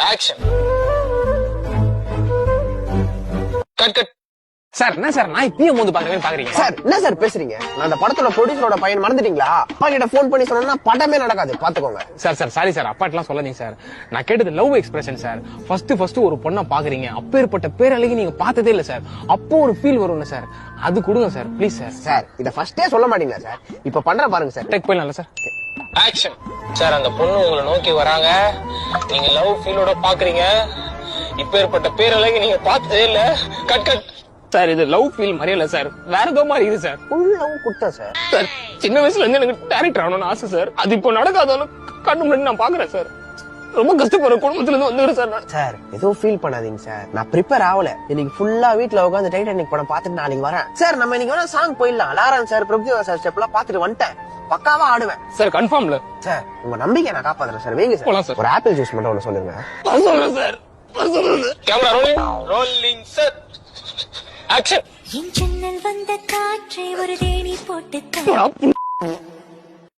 Action. Cut cut. Sir என்ன sir நான் இப்பயும் வந்து பாக்குறீங்க சார் என்ன சார் பேசுறீங்க? நான் அந்த படத்தோட ப்ரொடியூசரோட பையன் மறந்துட்டீங்களா? அப்பா கிட்ட போன் பண்ணி சொன்னா படமே நடக்காது பாத்துக்கோங்க. சார் சாரி சார் அப்பாட்டெல்லாம் சொல்லாதீங்க சார். நான் கேட்டது லவ் எக்ஸ்பிரஷன் சார். ஃபர்ஸ்ட் ஒரு பொண்ணை பாக்குறீங்க, அப்பேற்பட்ட பேரழகி நீங்க பார்த்ததே இல்ல சார். அப்போ ஒரு ஃபீல் வரும்ல சார், அது கொடுங்க சார் ப்ளீஸ் சார். சார் இத ஃபர்ஸ்டே சொல்ல மாட்டீங்களா சார்? இப்ப பண்ற பாருங்க சார். டேக் போயிடலாம்ல சார். ஆக்ஷன். சார் அந்த பொண்ணு உங்களை நோக்கி வராங்க, நீங்க லவ் ஃபீலோட பாக்குறீங்க, இப்பேற்பட்ட பேரழகி நீங்க பார்த்ததே இல்ல. Cut cut. சார் இது லவ் ஃபீல் மாதிரியே இல்ல சார், வேற ஏதோ மாதிரி இது சார். ஃபுல்லாவும் கொடுத்தா சார். சார் சின்ன வயசுல இருந்து எனக்கு டைரக்டர் ஆகணும்னு ஆசை சார். அது இப்போ நடக்காதான்னு கண்ணு முன்னாடி நான் பாக்குறேன் சார். ரொம்ப கஷ்டப்படுற குடும்பத்துல இருந்து வந்துடுறேன் சார் நான். சார் ஏதோ ஃபீல் பண்ணாதீங்க சார். நான் ப்ரிப்பேர் ஆகல. இன்னைக்கு ஃபுல்லா வீட்ல உட்காந்து டைட்டானிக் படம் பார்த்துட்டு நாளைக்கு வரேன் சார். நம்ம இன்னைக்கு வேணா சாங் போயிடலாம். அலாரம் சார், பிரபுதேவா சார் ஸ்டெப்லாம் பார்த்துட்டு வந்துட்டேன். பக்காவா ஆடுவேன் சார். கன்ஃபார்ம்ல சார். உங்க நம்பிக்கை நான் காப்பாத்துறேன் சார். வைங்க போலாம் சார். சார். ஒரு ஆப்பிள் ஜூஸ் மட்டும் ஒண்ணு சொல்லுங்க. நான் சொல்றேன் sir. Camera rolling. Rolling sir. Action. என் ஜன்னல் வந்த காற்றை ஒரு தேனி போட்டு